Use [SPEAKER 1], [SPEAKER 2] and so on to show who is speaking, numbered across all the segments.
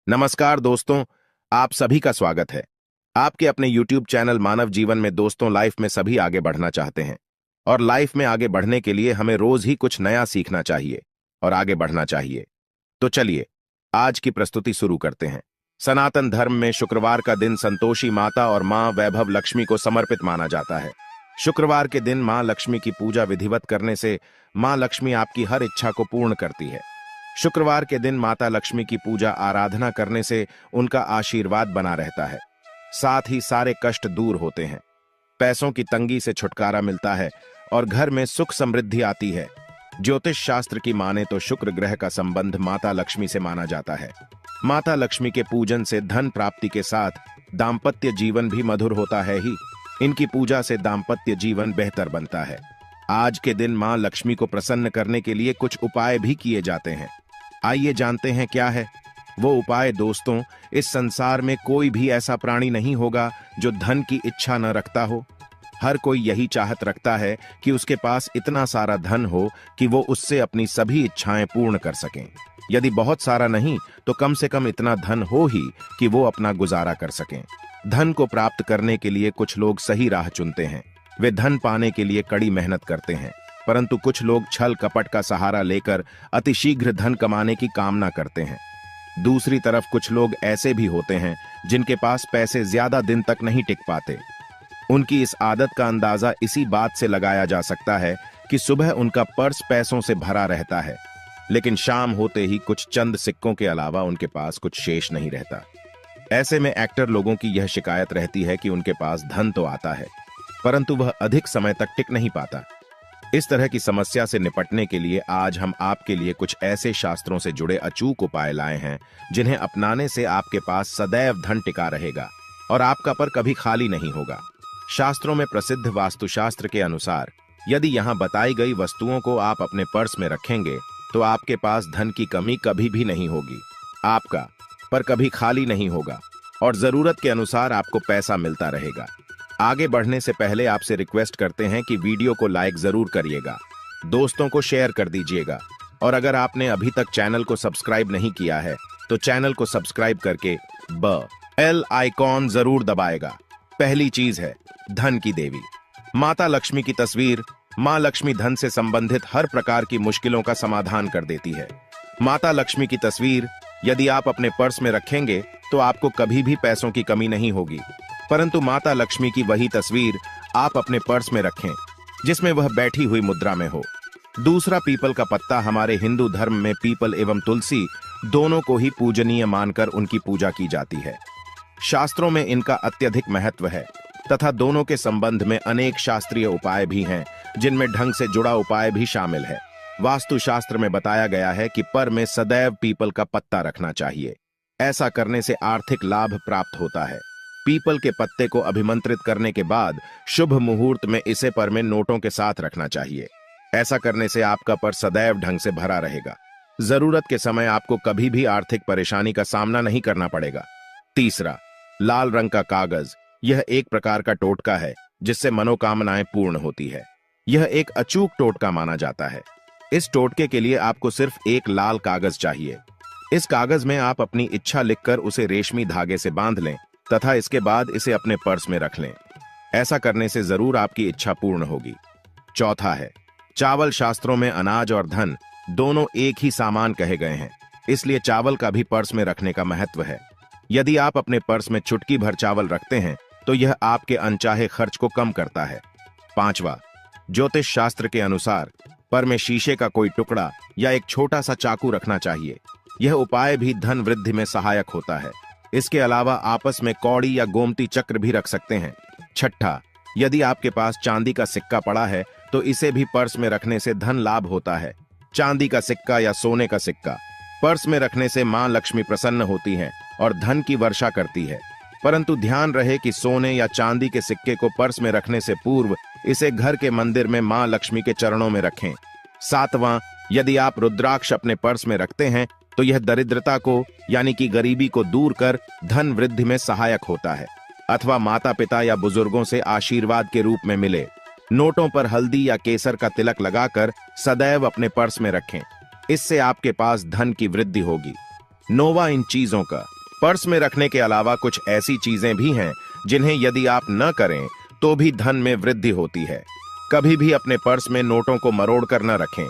[SPEAKER 1] नमस्कार दोस्तों, आप सभी का स्वागत है। आपके अपने YouTube चैनल मानव जीवन में दोस्तों लाइफ में सभी आगे बढ़ना चाहते हैं और लाइफ में आगे बढ़ने के लिए हमें रोज ही कुछ नया सीखना चाहिए और आगे बढ़ना चाहिए। तो चलिए आज की प्रस्तुति शुरू करते हैं। सनातन धर्म में शुक्रवार का दिन संतोषी माता और मां वैभव लक्ष्मी को समर्पित माना जाता है। शुक्रवार के दिन मां लक्ष्मी की पूजा विधिवत करने से मां लक्ष्मी आपकी हर इच्छा को पूर्ण करती है। शुक्रवार के दिन माता लक्ष्मी की पूजा आराधना करने से उनका आशीर्वाद बना रहता है। साथ ही सारे कष्ट दूर होते हैं, पैसों की तंगी से छुटकारा मिलता है और घर में सुख समृद्धि आती है। ज्योतिष शास्त्र की माने तो शुक्र ग्रह का संबंध माता लक्ष्मी से माना जाता है। माता लक्ष्मी के पूजन से धन प्राप्ति के साथ दाम्पत्य जीवन भी मधुर होता है ही। इनकी पूजा से दाम्पत्य जीवन बेहतर बनता है। आज के दिन मां लक्ष्मी को प्रसन्न करने के लिए कुछ उपाय भी किए जाते हैं। आइए जानते हैं क्या है वो उपाय। दोस्तों, इस संसार में कोई भी ऐसा प्राणी नहीं होगा जो धन की इच्छा न रखता हो। हर कोई यही चाहत रखता है कि उसके पास इतना सारा धन हो कि वो उससे अपनी सभी इच्छाएं पूर्ण कर सकें। यदि बहुत सारा नहीं तो कम से कम इतना धन हो ही कि वो अपना गुजारा कर सकें। धन को प्राप्त करने के लिए कुछ लोग सही राह चुनते हैं। वे धन पाने के लिए कड़ी मेहनत करते हैं, परंतु कुछ लोग छल कपट का सहारा लेकर अतिशीघ्र धन कमाने की कामना करते हैं। दूसरी तरफ कुछ लोग ऐसे भी होते हैं जिनके पास पैसे ज्यादा दिन तक नहीं टिक पाते। उनकी इस आदत का अंदाजा इसी बात से लगाया जा सकता है कि सुबह उनका पर्स पैसों से भरा रहता है, लेकिन शाम होते ही कुछ चंद सिक्कों के अलावा उनके पास कुछ शेष नहीं रहता। ऐसे में एक्टर लोगों की यह शिकायत रहती है कि उनके पास धन तो आता है, परंतु वह अधिक समय तक टिक नहीं पाता। इस तरह की समस्या से निपटने के लिए आज हम आपके लिए कुछ ऐसे शास्त्रों से जुड़े अचूक उपाय लाए हैं जिन्हें अपनाने से आपके पास सदैव धन टिका रहेगा और आपका पर कभी खाली नहीं होगा। शास्त्रों में प्रसिद्ध वास्तुशास्त्र के अनुसार यदि यहाँ बताई गई वस्तुओं को आप अपने पर्स में रखेंगे तो आपके पास धन की कमी कभी भी नहीं होगी। आपका पर कभी खाली नहीं होगा और जरूरत के अनुसार आपको पैसा मिलता रहेगा। आगे बढ़ने से पहले आपसे रिक्वेस्ट करते हैं कि वीडियो को लाइक जरूर करिएगा, दोस्तों को शेयर कर दीजिएगा और अगर आपने अभी तक चैनल को सब्सक्राइब नहीं किया है तो चैनल को सब्सक्राइब करके बेल आइकॉन जरूर दबाएगा। पहली चीज है धन की देवी माता लक्ष्मी की तस्वीर। मां लक्ष्मी धन से संबंधित हर प्रकार की मुश्किलों का समाधान कर देती है। माता लक्ष्मी की तस्वीर यदि आप अपने पर्स में रखेंगे तो आपको कभी भी पैसों की कमी नहीं होगी, परंतु माता लक्ष्मी की वही तस्वीर आप अपने पर्स में रखें जिसमें वह बैठी हुई मुद्रा में हो। दूसरा, पीपल का पत्ता। हमारे हिंदू धर्म में पीपल एवं तुलसी दोनों को ही पूजनीय मानकर उनकी पूजा की जाती है। शास्त्रों में इनका अत्यधिक महत्व है तथा दोनों के संबंध में अनेक शास्त्रीय उपाय भी हैं जिनमें ढंग से जुड़ा उपाय भी शामिल है। वास्तुशास्त्र में बताया गया है कि पर में सदैव पीपल का पत्ता रखना चाहिए। ऐसा करने से आर्थिक लाभ प्राप्त होता है। पीपल के पत्ते को अभिमंत्रित करने के बाद शुभ मुहूर्त में इसे पर में नोटों के साथ रखना चाहिए। ऐसा करने से आपका पर सदैव ढंग से भरा रहेगा। जरूरत के समय आपको कभी भी आर्थिक परेशानी का सामना नहीं करना पड़ेगा। तीसरा, लाल रंग का कागज। यह एक प्रकार का टोटका है जिससे मनोकामनाएं पूर्ण होती है। यह एक अचूक टोटका माना जाता है। इस टोटके के लिए आपको सिर्फ एक लाल कागज चाहिए। इस कागज में आप अपनी इच्छा लिखकर उसे रेशमी धागे से बांध लें तथा इसके बाद इसे अपने पर्स में रख लें। ऐसा करने से जरूर आपकी इच्छा पूर्ण होगी। चौथा है चावल। शास्त्रों में अनाज और धन दोनों एक ही सामान कहे गए हैं, इसलिए चावल का भी पर्स में रखने का महत्व है। यदि आप अपने पर्स में चुटकी भर चावल रखते हैं तो यह आपके अनचाहे खर्च को कम करता है। पांचवा, ज्योतिष शास्त्र के अनुसार पर में शीशे का कोई टुकड़ा या एक छोटा सा चाकू रखना चाहिए। यह उपाय भी धन वृद्धि में सहायक होता है। इसके अलावा आपस में कौड़ी या गोमती चक्र भी रख सकते हैं। छठा, यदि आपके पास चांदी का सिक्का पड़ा है तो इसे भी पर्स में रखने से धन लाभ होता है। चांदी का सिक्का या सोने का सिक्का पर्स में रखने से मां लक्ष्मी प्रसन्न होती हैं और धन की वर्षा करती है, परंतु ध्यान रहे कि सोने या चांदी के सिक्के को पर्स में रखने से पूर्व इसे घर के मंदिर में मां लक्ष्मी के चरणों में रखें। सातवां, यदि आप रुद्राक्ष अपने पर्स में रखते हैं तो यह दरिद्रता को यानी कि गरीबी को दूर कर धन वृद्धि में सहायक होता है अथवा माता पिता या बुजुर्गों से आशीर्वाद के रूप में मिले। नोटों पर हल्दी या केसर का तिलक लगाकर सदैव अपने पर्स में रखें। इससे आपके पास धन की वृद्धि होगी। नौवां, इन चीजों का पर्स में रखने के अलावा कुछ ऐसी चीजें भी हैं जिन्हें यदि आप न करें तो भी धन में वृद्धि होती है। कभी भी अपने पर्स में नोटों को मरोड़ कर न रखें।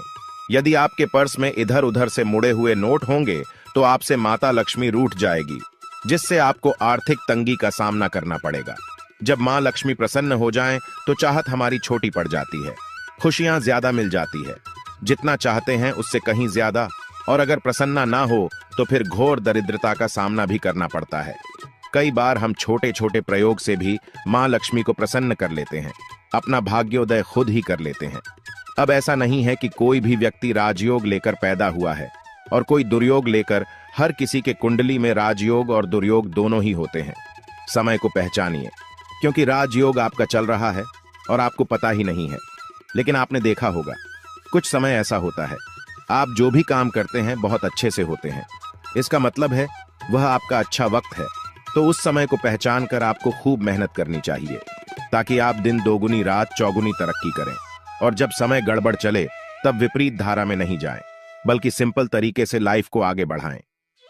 [SPEAKER 1] यदि आपके पर्स में इधर उधर से मुड़े हुए नोट होंगे तो आपसे माता लक्ष्मी रूठ जाएगी, जिससे आपको आर्थिक तंगी का सामना करना पड़ेगा। जब मां लक्ष्मी प्रसन्न हो जाएं तो चाहत हमारी छोटी पड़ जाती है, खुशियां ज्यादा मिल जाती है, जितना चाहते हैं उससे कहीं ज्यादा, और अगर प्रसन्ना ना हो तो फिर घोर दरिद्रता का सामना भी करना पड़ता है। कई बार हम छोटे छोटे प्रयोग से भी मां लक्ष्मी को प्रसन्न कर लेते हैं, अपना भाग्योदय खुद ही कर लेते हैं। अब ऐसा नहीं है कि कोई भी व्यक्ति राजयोग लेकर पैदा हुआ है और कोई दुर्योग लेकर। हर किसी के कुंडली में राजयोग और दुर्योग दोनों ही होते हैं। समय को पहचानिए, क्योंकि राजयोग आपका चल रहा है और आपको पता ही नहीं है। लेकिन आपने देखा होगा कुछ समय ऐसा होता है, आप जो भी काम करते हैं बहुत अच्छे से होते हैं। इसका मतलब है वह आपका अच्छा वक्त है। तो उस समय को पहचान कर आपको खूब मेहनत करनी चाहिए, ताकि आप दिन दोगुनी रात चौगुनी तरक्की करें। और जब समय गड़बड़ चले तब विपरीत धारा में नहीं जाएं, बल्कि सिंपल तरीके से लाइफ को आगे बढ़ाएं।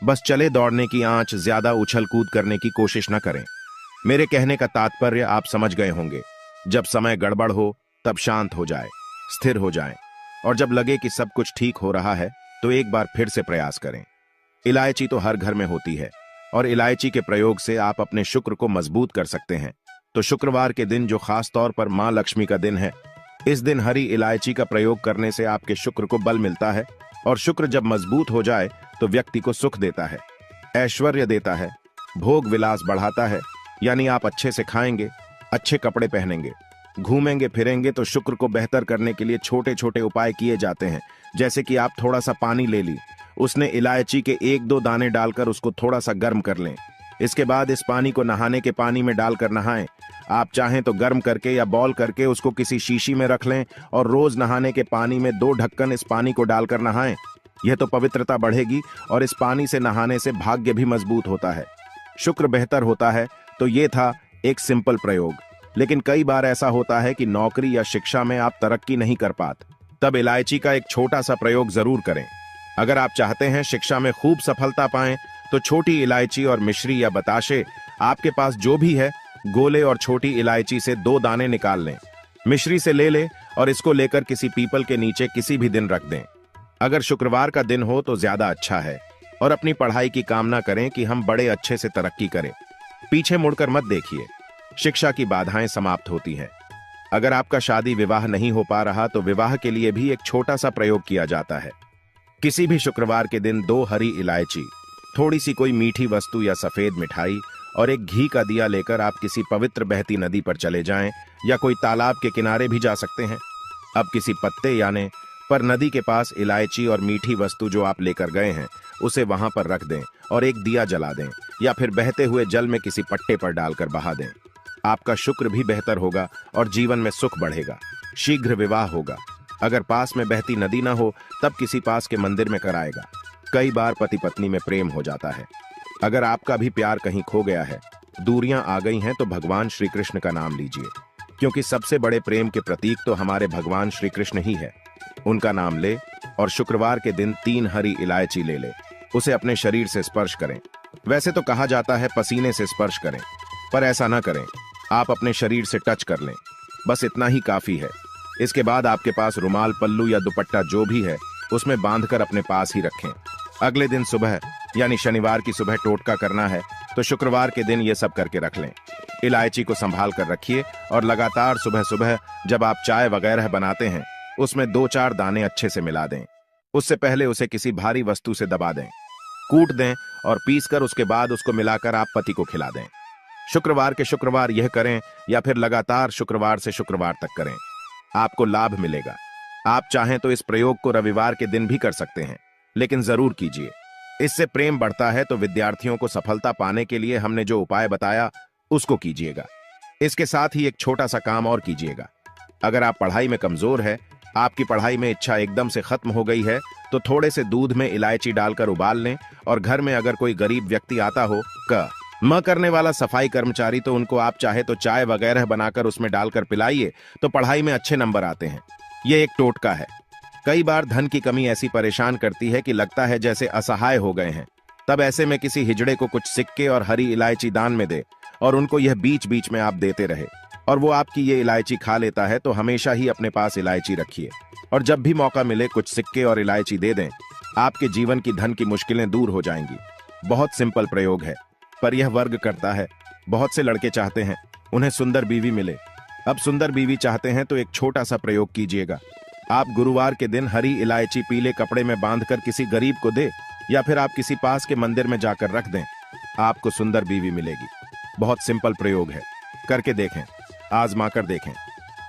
[SPEAKER 1] बस चले दौड़ने की आंच, ज्यादा उछल कूद करने की कोशिश न करें। मेरे कहने का तात्पर्य आप समझ गए होंगे। जब समय गड़बड़ हो तब शांत हो जाए, स्थिर हो जाएं, और जब लगे कि सब कुछ ठीक हो रहा है तो एक बार फिर से प्रयास करें। इलायची तो हर घर में होती है और इलायची के प्रयोग से आप अपने शुक्र को मजबूत कर सकते हैं। तो शुक्रवार के दिन, जो खास तौर पर मां लक्ष्मी का दिन है, इस दिन हरी इलायची का प्रयोग करने से आपके शुक्र को बल मिलता है। और शुक्र जब मजबूत हो जाए तो व्यक्ति को सुख देता है, ऐश्वर्य देता है, भोग विलास बढ़ाता है। यानी आप अच्छे से खाएंगे, अच्छे कपड़े पहनेंगे, घूमेंगे फिरेंगे। तो शुक्र को बेहतर करने के लिए छोटे छोटे उपाय किए जाते हैं। जैसे कि आप थोड़ा सा पानी ले ली, उसने इलायची के 1-2 दाने डालकर उसको थोड़ा सा गर्म कर लें। इसके बाद इस पानी को नहाने के पानी में डालकर नहाएं। आप चाहें तो गर्म करके या बॉल करके उसको किसी शीशी में रख लें और रोज नहाने के पानी में 2 ढक्कन इस पानी को डालकर नहाएं। यह तो पवित्रता बढ़ेगी और इस पानी से नहाने से भाग्य भी मजबूत होता है, शुक्र बेहतर होता है। तो ये था एक सिंपल प्रयोग। लेकिन कई बार ऐसा होता है कि नौकरी या शिक्षा में आप तरक्की नहीं कर पाते, तब इलायची का एक छोटा सा प्रयोग जरूर करें। अगर आप चाहते हैं शिक्षा में खूब सफलता पाएं तो छोटी इलायची और मिश्री या बताशे, आपके पास जो भी है, गोले और छोटी इलायची से 2 दाने निकाल लें, मिश्री से ले लें और इसको लेकर किसी पीपल के नीचे किसी भी दिन रख दें। अगर शुक्रवार का दिन हो तो ज्यादा अच्छा है। और अपनी पढ़ाई की कामना करें कि हम बड़े अच्छे से तरक्की करें। पीछे मुड़कर मत देखिए, शिक्षा की बाधाएं समाप्त होती हैं। अगर आपका शादी विवाह नहीं हो पा रहा तो विवाह के लिए भी एक छोटा सा प्रयोग किया जाता है। किसी भी शुक्रवार के दिन 2 हरी इलायची, थोड़ी सी कोई मीठी वस्तु या सफेद मिठाई और एक घी का दिया लेकर आप किसी पवित्र बहती नदी पर चले जाएं, या कोई तालाब के किनारे भी जा सकते हैं। अब किसी पत्ते यानी पर नदी के पास इलायची और मीठी वस्तु जो आप लेकर गए हैं उसे वहां पर रख दें और एक दिया जला दें, या फिर बहते हुए जल में किसी पट्टे पर डालकर बहा दें। आपका शुक्र भी बेहतर होगा और जीवन में सुख बढ़ेगा। शीघ्र विवाह होगा। अगर पास में बहती नदी ना हो तब किसी पास के मंदिर में कराएगा। कई बार पति पत्नी में प्रेम हो जाता है। अगर आपका भी प्यार कहीं खो गया है, दूरियां आ गई हैं, तो भगवान श्री कृष्ण का नाम लीजिए, क्योंकि सबसे बड़े प्रेम के प्रतीक तो हमारे भगवान श्री कृष्ण ही है। उनका नाम ले और शुक्रवार के दिन 3 हरी इलायची ले ले, उसे अपने शरीर से स्पर्श करें। वैसे तो कहा जाता है पसीने से स्पर्श करें, पर ऐसा ना करें, आप अपने शरीर से टच कर लें, बस इतना ही काफी है। इसके बाद आपके पास रुमाल, पल्लू या दुपट्टा जो भी है उसमें बांधकर अपने पास ही रखें। अगले दिन सुबह यानी शनिवार की सुबह टोटका करना है, तो शुक्रवार के दिन ये सब करके रख लें। इलायची को संभाल कर रखिए और लगातार सुबह सुबह जब आप चाय वगैरह बनाते हैं उसमें 2-4 दाने अच्छे से मिला दें। उससे पहले उसे किसी भारी वस्तु से दबा दें, कूट दें और पीसकर उसके बाद उसको मिलाकर आप पति को खिला दें। शुक्रवार के शुक्रवार यह करें या फिर लगातार शुक्रवार से शुक्रवार तक करें, आपको लाभ मिलेगा। आप चाहें तो इस प्रयोग को रविवार के दिन भी कर सकते हैं, लेकिन जरूर कीजिए। इससे प्रेम बढ़ता है। तो विद्यार्थियों को सफलता पाने के लिए हमने जो उपाय बताया उसको कीजिएगा। इसके साथ ही एक छोटा सा काम और कीजिएगा। अगर आप पढ़ाई में कमजोर है, आपकी पढ़ाई में इच्छा एकदम से खत्म हो गई है, तो थोड़े से दूध में इलायची डालकर उबाल लें और घर में अगर कोई गरीब व्यक्ति आता हो, म करने वाला सफाई कर्मचारी, तो उनको आप चाहे तो चाय वगैरह बनाकर उसमें डालकर पिलाइए, तो पढ़ाई में अच्छे नंबर आते हैं। यह एक टोटका है। कई बार धन की कमी ऐसी परेशान करती है कि लगता है जैसे असहाय हो गए हैं। तब ऐसे में किसी हिजड़े को कुछ सिक्के और हरी इलायची दान में दे और उनको यह बीच बीच में आप देते रहे और वो आपकी ये इलायची खा लेता है तो हमेशा ही अपने पास इलायची रखिए और जब भी मौका मिले कुछ सिक्के और इलायची दे दें। आपके जीवन की धन की मुश्किलें दूर हो जाएंगी। बहुत सिंपल प्रयोग है, पर यह वर्क करता है। बहुत से लड़के चाहते हैं उन्हें सुंदर बीवी मिले। अब सुंदर बीवी चाहते हैं तो एक छोटा सा प्रयोग कीजिएगा। आप गुरुवार के दिन हरी इलायची पीले कपड़े में बांधकर किसी गरीब को दे या फिर आप किसी पास के मंदिर में जाकर रख दें। आपको सुंदर बीवी मिलेगी। बहुत सिंपल प्रयोग है, करके देखें, आजमा कर देखें।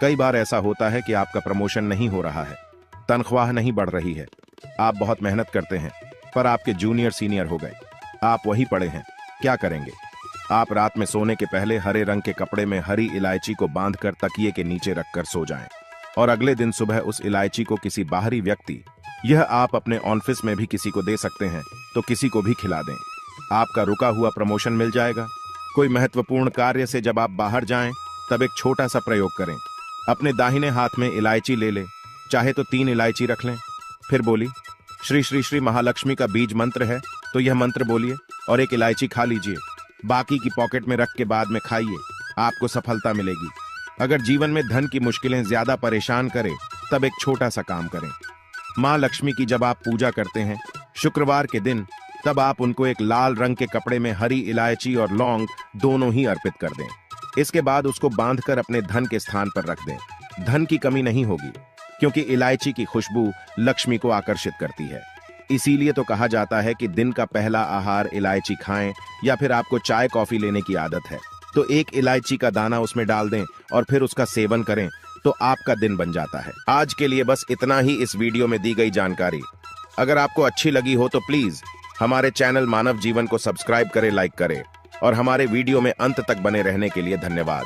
[SPEAKER 1] कई बार ऐसा होता है कि आपका प्रमोशन नहीं हो रहा है, तनख्वाह नहीं बढ़ रही है, आप बहुत मेहनत करते हैं पर आपके जूनियर सीनियर हो गए, आप वही पड़े हैं। क्या करेंगे? आप रात में सोने के पहले हरे रंग के कपड़े में हरी इलायची को बांधकर तकिए के नीचे रखकर सो जाएं और अगले दिन सुबह उस इलायची को किसी बाहरी व्यक्ति, यह आप अपने ऑफिस में भी किसी को दे सकते हैं, तो किसी को भी खिला दें। आपका रुका हुआ प्रमोशन मिल जाएगा। कोई महत्वपूर्ण कार्य से जब आप बाहर जाएं तब एक छोटा सा प्रयोग करें। अपने दाहिने हाथ में इलायची ले ले, चाहे तो 3 इलायची रख लें। फिर बोली श्री श्री श्री महालक्ष्मी का बीज मंत्र है तो यह मंत्र बोलिए और एक इलायची खा लीजिए। बाकी की पॉकेट में रख के बाद में खाइए, आपको सफलता मिलेगी। अगर जीवन में धन की मुश्किलें ज्यादा परेशान करें तब एक छोटा सा काम करें। माँ लक्ष्मी की जब आप पूजा करते हैं शुक्रवार के दिन, तब आप उनको एक लाल रंग के कपड़े में हरी इलायची और लौंग दोनों ही अर्पित कर दें। इसके बाद उसको बांधकर अपने धन के स्थान पर रख दें। धन की कमी नहीं होगी क्योंकि इलायची की खुशबू लक्ष्मी को आकर्षित करती है। इसीलिए तो कहा जाता है कि दिन का पहला आहार इलायची खाएं, या फिर आपको चाय कॉफी लेने की आदत है तो एक इलायची का दाना उसमें डाल दें और फिर उसका सेवन करें तो आपका दिन बन जाता है। आज के लिए बस इतना ही इस वीडियो में दी गई जानकारी। अगर आपको अच्छी लगी हो तो प्लीज हमारे चैनल मानव जीवन को सब्सक्राइब करें, लाइक करें और हमारे वीडियो में अंत तक बने रहने के लिए धन्यवाद।